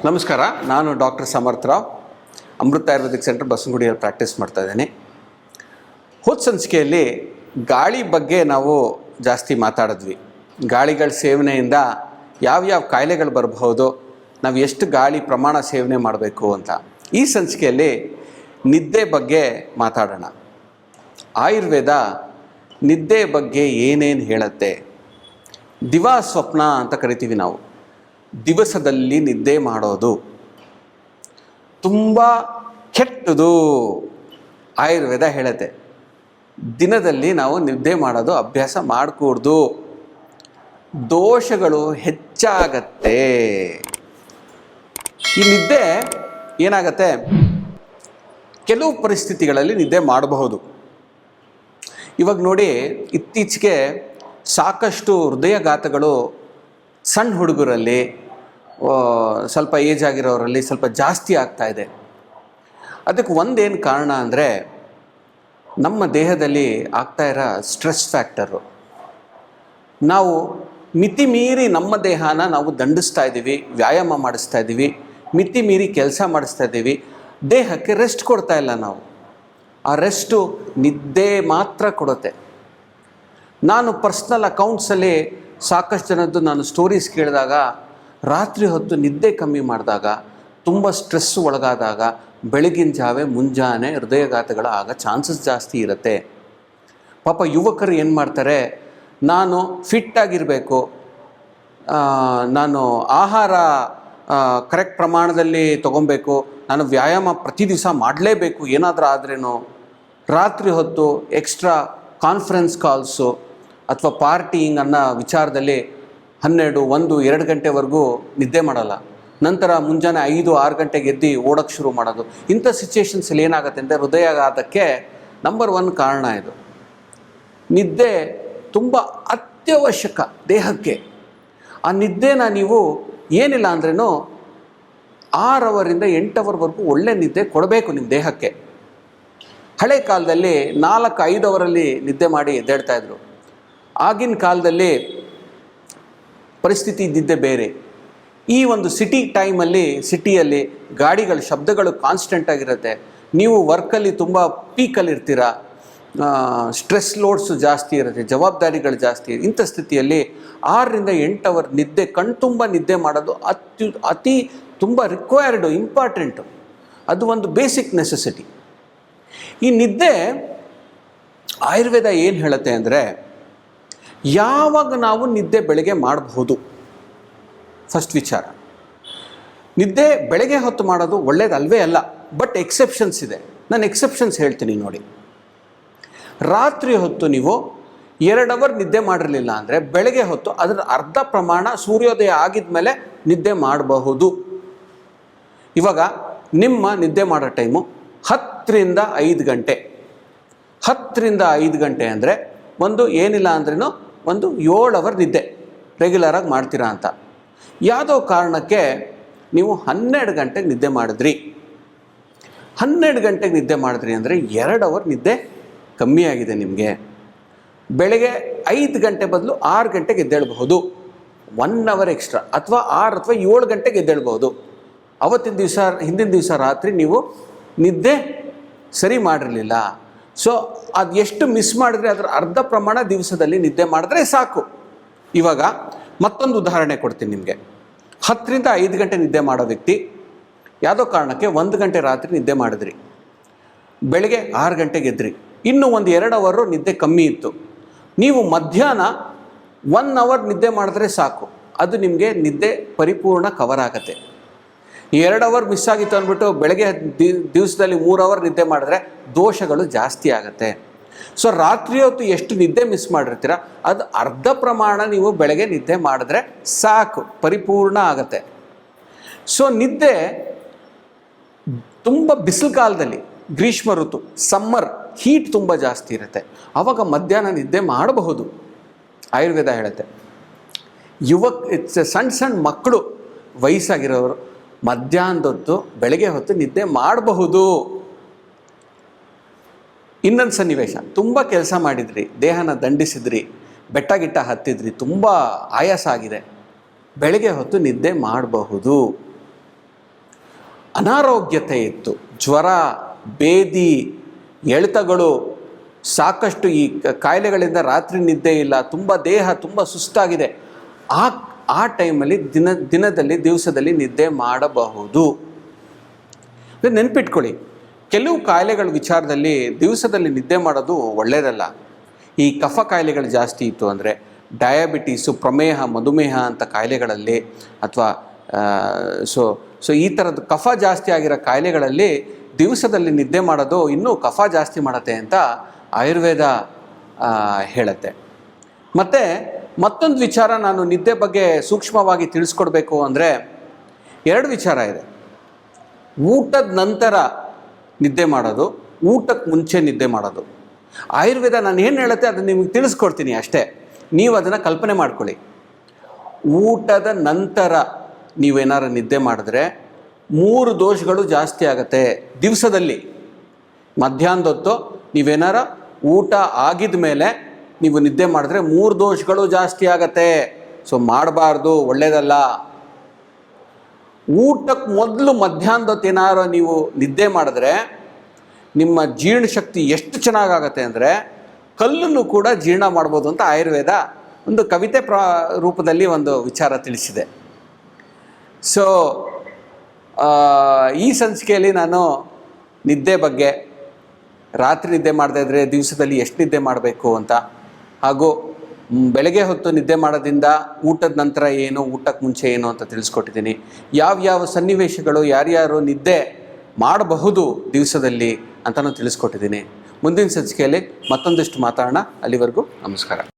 ನಮಸ್ಕಾರ, ನಾನು ಡಾಕ್ಟರ್ ಸಮರ್ಥ ರಾವ್, ಅಮೃತ Ayurvedic centre ಬಸವನಗುಡಿಯಲ್ಲಿ practice ಮಾಡ್ತಾ ಇದ್ದೀನಿ. ಹೋದ ಸಂಚಿಕೆಯಲ್ಲಿ ಗಾಳಿ ಬಗ್ಗೆ ನಾವು ಜಾಸ್ತಿ ಮಾತಾಡಿದ್ವಿ. ಗಾಳಿಗಳ ಸೇವನೆಯಿಂದ ಯಾವ್ಯಾವ ಕಾಯಿಲೆಗಳು ಬರಬಹುದು, ನಾವು ಎಷ್ಟು ಗಾಳಿ ಪ್ರಮಾಣ ಸೇವನೆ ಮಾಡಬೇಕು ಅಂತ. ಈ ಸಂಚಿಕೆಯಲ್ಲಿ ನಿದ್ದೆ ಬಗ್ಗೆ ಮಾತಾಡೋಣ. ಆಯುರ್ವೇದ ನಿದ್ದೆ ಬಗ್ಗೆ ಏನೇನು ಹೇಳುತ್ತೆ? ದಿವಾ ಸ್ವಪ್ನ ಅಂತ ಕರಿತೀವಿ ನಾವು. ದಿವಸದಲ್ಲಿ ನಿದ್ದೆ ಮಾಡೋದು ತುಂಬ ಕೆಟ್ಟದು. ಆಯುರ್ವೇದ ಹೇಳುತ್ತೆ ದಿನದಲ್ಲಿ ನಾವು ನಿದ್ದೆ ಮಾಡೋದು ಅಭ್ಯಾಸ ಮಾಡಕೂಡ್ದು, ದೋಷಗಳು ಹೆಚ್ಚಾಗತ್ತೆ. ಈ ನಿದ್ದೆ ಏನಾಗತ್ತೆ, ಕೆಲವು ಪರಿಸ್ಥಿತಿಗಳಲ್ಲಿ ನಿದ್ದೆ ಮಾಡಬಹುದು. ಇವಾಗ ನೋಡಿ, ಇತ್ತೀಚೆಗೆ ಸಾಕಷ್ಟು ಹೃದಯಘಾತಗಳು ಸಣ್ಣ ಹುಡುಗರಲ್ಲಿ, ಸ್ವಲ್ಪ ಏಜ್ ಆಗಿರೋರಲ್ಲಿ ಸ್ವಲ್ಪ ಜಾಸ್ತಿ ಆಗ್ತಾ ಇದೆ. ಅದಕ್ಕೆ ಒಂದೇನು ಕಾರಣ ಅಂದರೆ, ನಮ್ಮ ದೇಹದಲ್ಲಿ ಆಗ್ತಾ ಇರೋ ಸ್ಟ್ರೆಸ್ ಫ್ಯಾಕ್ಟರು. ನಾವು ಮಿತಿ ಮೀರಿ ನಮ್ಮ ದೇಹನ ನಾವು ದಂಡಿಸ್ತಾ ಇದ್ದೀವಿ, ವ್ಯಾಯಾಮ ಮಾಡಿಸ್ತಾ ಇದ್ದೀವಿ, ಮಿತಿ ಮೀರಿ ಕೆಲಸ ಮಾಡಿಸ್ತಾ ಇದ್ದೀವಿ, ದೇಹಕ್ಕೆ ರೆಸ್ಟ್ ಕೊಡ್ತಾ ಇಲ್ಲ ನಾವು. ಆ ರೆಸ್ಟು ನಿದ್ದೆ ಮಾತ್ರ ಕೊಡುತ್ತೆ. ನಾನು ಪರ್ಸ್ನಲ್ ಅಕೌಂಟ್ಸಲ್ಲಿ ಸಾಕಷ್ಟು ಜನದ್ದು ನಾನು ಸ್ಟೋರೀಸ್ ಕೇಳಿದಾಗ, ರಾತ್ರಿ ಹೊತ್ತು ನಿದ್ದೆ ಕಮ್ಮಿ ಮಾಡಿದಾಗ, ತುಂಬ ಸ್ಟ್ರೆಸ್ ಒಳಗಾದಾಗ ಬೆಳಗಿನ ಜಾವೆ ಮುಂಜಾನೆ ಹೃದಯಘಾತಗಳು ಆಗೋ ಚಾನ್ಸಸ್ ಜಾಸ್ತಿ ಇರುತ್ತೆ. ಪಾಪ ಯುವಕರು ಏನು ಮಾಡ್ತಾರೆ, ನಾನು ಫಿಟ್ಟಾಗಿರಬೇಕು, ನಾನು ಆಹಾರ ಕರೆಕ್ಟ್ ಪ್ರಮಾಣದಲ್ಲಿ ತೊಗೊಬೇಕು, ನಾನು ವ್ಯಾಯಾಮ ಪ್ರತಿ ದಿವಸ ಮಾಡಲೇಬೇಕು, ಏನಾದರೂ ಆದ್ರೇನು ರಾತ್ರಿ ಹೊತ್ತು ಎಕ್ಸ್ಟ್ರಾ ಕಾನ್ಫರೆನ್ಸ್ ಕಾಲ್ಸು ಅಥವಾ ಪಾರ್ಟಿಂಗ್ ಅನ್ನೋ ವಿಚಾರದಲ್ಲಿ 12, 1, 2 ಗಂಟೆವರೆಗೂ ನಿದ್ದೆ ಮಾಡಲ್ಲ. ನಂತರ ಮುಂಜಾನೆ 5, 6 ಗಂಟೆಗೆ ಎದ್ದು ಓಡೋಕ್ಕೆ ಶುರು ಮಾಡೋದು. ಇಂಥ ಸಿಚುವೇಶನ್ಸಲ್ಲಿ ಏನಾಗುತ್ತೆ ಅಂದರೆ, ಹೃದಯಾಘಾತಕ್ಕೆ ನಂಬರ್ 1 ಕಾರಣ ಇದು. ನಿದ್ದೆ ತುಂಬ ಅತ್ಯವಶ್ಯಕ ದೇಹಕ್ಕೆ. ಆ ನಿದ್ದೆನ ನೀವು ಏನಿಲ್ಲ ಅಂದ್ರೂ 6 ಅವರಿಂದ 8 ಅವರ್ವರೆಗೂ ಒಳ್ಳೆ ನಿದ್ದೆ ಕೊಡಬೇಕು ನಿಮ್ಮ ದೇಹಕ್ಕೆ. ಹಳೆ ಕಾಲದಲ್ಲಿ 4-5 ಅವರಲ್ಲಿ ನಿದ್ದೆ ಮಾಡಿ ಎದ್ದೇಳ್ತಾಯಿದ್ರು. ಆಗಿನ ಕಾಲದಲ್ಲಿ ಪರಿಸ್ಥಿತಿ ಇದ್ದಿದ್ದೇ ಬೇರೆ. ಈ ಒಂದು ಸಿಟಿಯಲ್ಲಿ ಗಾಡಿಗಳ ಶಬ್ದಗಳು ಕಾನ್ಸ್ಟೆಂಟಾಗಿರುತ್ತೆ. ನೀವು ವರ್ಕಲ್ಲಿ ತುಂಬ ಪೀಕಲ್ಲಿರ್ತೀರ, ಸ್ಟ್ರೆಸ್ ಲೋಡ್ಸು ಜಾಸ್ತಿ ಇರುತ್ತೆ, ಜವಾಬ್ದಾರಿಗಳು ಜಾಸ್ತಿ. ಇಂಥ ಸ್ಥಿತಿಯಲ್ಲಿ 6ರಿಂದ 8 ಅವರ್ ನಿದ್ದೆ, ಕಣ್ತುಂಬ ನಿದ್ದೆ ಮಾಡೋದು ಅತಿ ತುಂಬ ರಿಕ್ವೈರ್ಡು, ಇಂಪಾರ್ಟೆಂಟು. ಅದು ಒಂದು ಬೇಸಿಕ್ ನೆಸೆಸಿಟಿ. ಈ ನಿದ್ದೆ ಆಯುರ್ವೇದ ಏನು ಹೇಳುತ್ತೆ ಅಂದರೆ, ಯಾವಾಗ ನಾವು ನಿದ್ದೆ ಬೆಳಗ್ಗೆ ಮಾಡಬಹುದು? ಫಸ್ಟ್ ವಿಚಾರ, ನಿದ್ದೆ ಬೆಳಗ್ಗೆ ಹೊತ್ತು ಮಾಡೋದು ಒಳ್ಳೇದಲ್ವೇ ಅಲ್ಲ. ಬಟ್ ಎಕ್ಸೆಪ್ಷನ್ಸ್ ಇದೆ. ನಾನು ಎಕ್ಸೆಪ್ಷನ್ಸ್ ಹೇಳ್ತೀನಿ ನೋಡಿ. ರಾತ್ರಿ ಹೊತ್ತು ನೀವು 2 ಅವರ್ ನಿದ್ದೆ ಮಾಡಿರಲಿಲ್ಲ ಅಂದರೆ, ಬೆಳಗ್ಗೆ ಹೊತ್ತು ಅದರ ಅರ್ಧ ಪ್ರಮಾಣ ಸೂರ್ಯೋದಯ ಆಗಿದ ಮೇಲೆ ನಿದ್ದೆ ಮಾಡಬಹುದು. ಇವಾಗ ನಿಮ್ಮ ನಿದ್ದೆ ಮಾಡೋ ಟೈಮು 10ರಿಂದ 5 ಗಂಟೆ. 10ರಿಂದ 5 ಗಂಟೆ ಅಂದರೆ ಒಂದು ಏನಿಲ್ಲ ಅಂದ್ರೂ ಒಂದು 7 ಅವರ್ ನಿದ್ದೆ ರೆಗ್ಯುಲರಾಗಿ ಮಾಡ್ತೀರಾ ಅಂತ. ಯಾವುದೋ ಕಾರಣಕ್ಕೆ ನೀವು 12 ಗಂಟೆಗೆ ನಿದ್ದೆ ಮಾಡಿದ್ರಿ. 12 ಗಂಟೆಗೆ ನಿದ್ದೆ ಮಾಡಿದ್ರಿ ಅಂದರೆ 2 ಅವರ್ ನಿದ್ದೆ ಕಮ್ಮಿ ಆಗಿದೆ ನಿಮಗೆ. ಬೆಳಗ್ಗೆ 5 ಗಂಟೆ ಬದಲು 6 ಗಂಟೆಗೆ ಎದ್ದೇಳಬಹುದು. 1 ಅವರ್ ಎಕ್ಸ್ಟ್ರಾ, ಅಥವಾ 6 ಅಥವಾ 7 ಗಂಟೆಗೆ ಎದ್ದೇಳಬಹುದು. ಹಿಂದಿನ ದಿವಸ ರಾತ್ರಿ ನೀವು ನಿದ್ದೆ ಸರಿ ಮಾಡಿರಲಿಲ್ಲ. ಸೊ ಅದು ಎಷ್ಟು ಮಿಸ್ ಮಾಡಿದ್ರೆ ಅದರ ಅರ್ಧ ಪ್ರಮಾಣ ದಿವಸದಲ್ಲಿ ನಿದ್ದೆ ಮಾಡಿದ್ರೆ ಸಾಕು. ಇವಾಗ ಮತ್ತೊಂದು ಉದಾಹರಣೆ ಕೊಡ್ತೀನಿ ನಿಮಗೆ. 10ರಿಂದ 5 ಗಂಟೆ ನಿದ್ದೆ ಮಾಡೋ ವ್ಯಕ್ತಿ ಯಾವುದೋ ಕಾರಣಕ್ಕೆ 1 ಗಂಟೆ ರಾತ್ರಿ ನಿದ್ದೆ ಮಾಡಿದ್ರಿ, ಬೆಳಗ್ಗೆ 6 ಗಂಟೆಗೆ ಎದ್ರಿ, ಇನ್ನೂ ಒಂದು 2 ಅವರು ನಿದ್ದೆ ಕಮ್ಮಿ ಇತ್ತು. ನೀವು ಮಧ್ಯಾಹ್ನ 1 ಅವರ್ ನಿದ್ದೆ ಮಾಡಿದ್ರೆ ಸಾಕು, ಅದು ನಿಮಗೆ ನಿದ್ದೆ ಪರಿಪೂರ್ಣ ಕವರ್ ಆಗುತ್ತೆ. 2 ಅವರ್ ಮಿಸ್ ಆಗಿತ್ತು ಅಂದ್ಬಿಟ್ಟು ಬೆಳಗ್ಗೆ ದಿವಸದಲ್ಲಿ 3 ಅವರ್ ನಿದ್ದೆ ಮಾಡಿದ್ರೆ ದೋಷಗಳು ಜಾಸ್ತಿ ಆಗುತ್ತೆ. ಸೊ ರಾತ್ರಿ ಹೊತ್ತು ಎಷ್ಟು ನಿದ್ದೆ ಮಿಸ್ ಮಾಡಿರ್ತೀರ, ಅದು ಅರ್ಧ ಪ್ರಮಾಣ ನೀವು ಬೆಳಗ್ಗೆ ನಿದ್ದೆ ಮಾಡಿದ್ರೆ ಸಾಕು, ಪರಿಪೂರ್ಣ ಆಗುತ್ತೆ. ಸೊ ನಿದ್ದೆ ತುಂಬ ಬಿಸಿಲು ಕಾಲದಲ್ಲಿ, ಗ್ರೀಷ್ಮ ಋತು, ಸಮ್ಮರ್ ಹೀಟ್ ತುಂಬ ಜಾಸ್ತಿ ಇರುತ್ತೆ, ಆವಾಗ ಮಧ್ಯಾಹ್ನ ನಿದ್ದೆ ಮಾಡಬಹುದು. ಆಯುರ್ವೇದ ಹೇಳುತ್ತೆ. ಸಣ್ಣ ಮಕ್ಕಳು, ವಯಸ್ಸಾಗಿರೋರು ಮಧ್ಯಾಹ್ನದೊತ್ತು ಬೆಳಗ್ಗೆ ಹೊತ್ತು ನಿದ್ದೆ ಮಾಡಬಹುದು. ಇನ್ನೊಂದು ಸನ್ನಿವೇಶ, ತುಂಬ ಕೆಲಸ ಮಾಡಿದ್ರಿ, ದೇಹನ ದಂಡಿಸಿದ್ರಿ, ಬೆಟ್ಟ ಗಿಟ್ಟ ಹತ್ತಿದ್ರಿ, ತುಂಬ ಆಯಾಸ ಆಗಿದೆ, ಬೆಳಗ್ಗೆ ಹೊತ್ತು ನಿದ್ದೆ ಮಾಡಬಹುದು. ಅನಾರೋಗ್ಯತೆ ಇತ್ತು. ಜ್ವರ, ಬೇದಿ, ಎಳೆತಗಳು, ಸಾಕಷ್ಟು ಈ ಕಾಯಿಲೆಗಳಿಂದ ರಾತ್ರಿ ನಿದ್ದೆ ಇಲ್ಲ, ತುಂಬ ದೇಹ ತುಂಬ ಸುಸ್ತಾಗಿದೆ. ಆ ಟೈಮಲ್ಲಿ ದಿವಸದಲ್ಲಿ ನಿದ್ದೆ ಮಾಡಬಹುದು. ನೆನ್ಪಿಟ್ಕೊಳ್ಳಿ, ಕೆಲವು ಕಾಯಿಲೆಗಳ ವಿಚಾರದಲ್ಲಿ ದಿವಸದಲ್ಲಿ ನಿದ್ದೆ ಮಾಡೋದು ಒಳ್ಳೆಯದಲ್ಲ. ಈ ಕಫ ಕಾಯಿಲೆಗಳು ಜಾಸ್ತಿ ಇತ್ತು ಅಂದರೆ, ಡಯಾಬಿಟೀಸು, ಪ್ರಮೇಹ, ಮಧುಮೇಹ ಅಂತ ಕಾಯಿಲೆಗಳಲ್ಲಿ, ಅಥವಾ ಸೊ ಈ ಥರದ್ದು ಕಫ ಜಾಸ್ತಿ ಆಗಿರೋ ಕಾಯಿಲೆಗಳಲ್ಲಿ ದಿವಸದಲ್ಲಿ ನಿದ್ದೆ ಮಾಡೋದು ಇನ್ನೂ ಕಫ ಜಾಸ್ತಿ ಮಾಡುತ್ತೆ ಅಂತ ಆಯುರ್ವೇದ ಹೇಳುತ್ತೆ. ಮತ್ತು ಮತ್ತೊಂದು ವಿಚಾರ ನಾನು ನಿದ್ದೆ ಬಗ್ಗೆ ಸೂಕ್ಷ್ಮವಾಗಿ ತಿಳಿಸ್ಕೊಡ್ಬೇಕು ಅಂದರೆ, 2 ವಿಚಾರ ಇದೆ. ಊಟದ ನಂತರ ನಿದ್ದೆ ಮಾಡೋದು, ಊಟಕ್ಕೆ ಮುಂಚೆ ನಿದ್ದೆ ಮಾಡೋದು. ಆಯುರ್ವೇದ ನಾನು ಏನು ಹೇಳುತ್ತೆ ಅದನ್ನು ನಿಮಗೆ ತಿಳಿಸ್ಕೊಡ್ತೀನಿ ಅಷ್ಟೇ, ನೀವು ಅದನ್ನು ಕಲ್ಪನೆ ಮಾಡ್ಕೊಳ್ಳಿ. ಊಟದ ನಂತರ ನೀವೇನಾರು ನಿದ್ದೆ ಮಾಡಿದ್ರೆ 3 ದೋಷಗಳು ಜಾಸ್ತಿ ಆಗುತ್ತೆ ದಿವಸದಲ್ಲಿ. ಮಧ್ಯಾಹ್ನದ ಹೊತ್ತು ನೀವೇನಾರ ಊಟ ಆಗಿದ ಮೇಲೆ ನೀವು ನಿದ್ದೆ ಮಾಡಿದ್ರೆ 3 ದೋಷಗಳು ಜಾಸ್ತಿ ಆಗತ್ತೆ. ಸೊ ಮಾಡಬಾರ್ದು, ಒಳ್ಳೆಯದಲ್ಲ. ಊಟಕ್ಕೆ ಮೊದಲು ಮಧ್ಯಾಹ್ನದ ಹೊತ್ತು ಏನಾರು ನೀವು ನಿದ್ದೆ ಮಾಡಿದ್ರೆ ನಿಮ್ಮ ಜೀರ್ಣಶಕ್ತಿ ಎಷ್ಟು ಚೆನ್ನಾಗಾಗತ್ತೆ ಅಂದರೆ, ಕಲ್ಲನ್ನು ಕೂಡ ಜೀರ್ಣ ಮಾಡ್ಬೋದು ಅಂತ ಆಯುರ್ವೇದ ಒಂದು ಕವಿತೆ ರೂಪದಲ್ಲಿ ಒಂದು ವಿಚಾರ ತಿಳಿಸಿದೆ. ಸೊ ಈ ಸಂಚಿಕೆಯಲ್ಲಿ ನಾನು ನಿದ್ದೆ ಬಗ್ಗೆ, ರಾತ್ರಿ ನಿದ್ದೆ ಮಾಡದೇ ಇದ್ದರೆ ದಿವಸದಲ್ಲಿ ಎಷ್ಟು ನಿದ್ದೆ ಮಾಡಬೇಕು ಅಂತ, ಹಾಗೂ ಬೆಳಗ್ಗೆ ಹೊತ್ತು ನಿದ್ದೆ ಮಾಡೋದ್ರಿಂದ ಊಟದ ನಂತರ ಏನು, ಊಟಕ್ಕೆ ಮುಂಚೆ ಏನು ಅಂತ ತಿಳಿಸ್ಕೊಟ್ಟಿದ್ದೀನಿ. ಯಾವ್ಯಾವ ಸನ್ನಿವೇಶಗಳು ಯಾರ್ಯಾರು ನಿದ್ದೆ ಮಾಡಬಹುದು ದಿವಸದಲ್ಲಿ ಅಂತಲೂ ತಿಳಿಸ್ಕೊಟ್ಟಿದ್ದೀನಿ. ಮುಂದಿನ ಸಂಚಿಕೆಯಲ್ಲಿ ಮತ್ತೊಂದಿಷ್ಟು ಮಾತಾಡೋಣ. ಅಲ್ಲಿವರೆಗೂ ನಮಸ್ಕಾರ.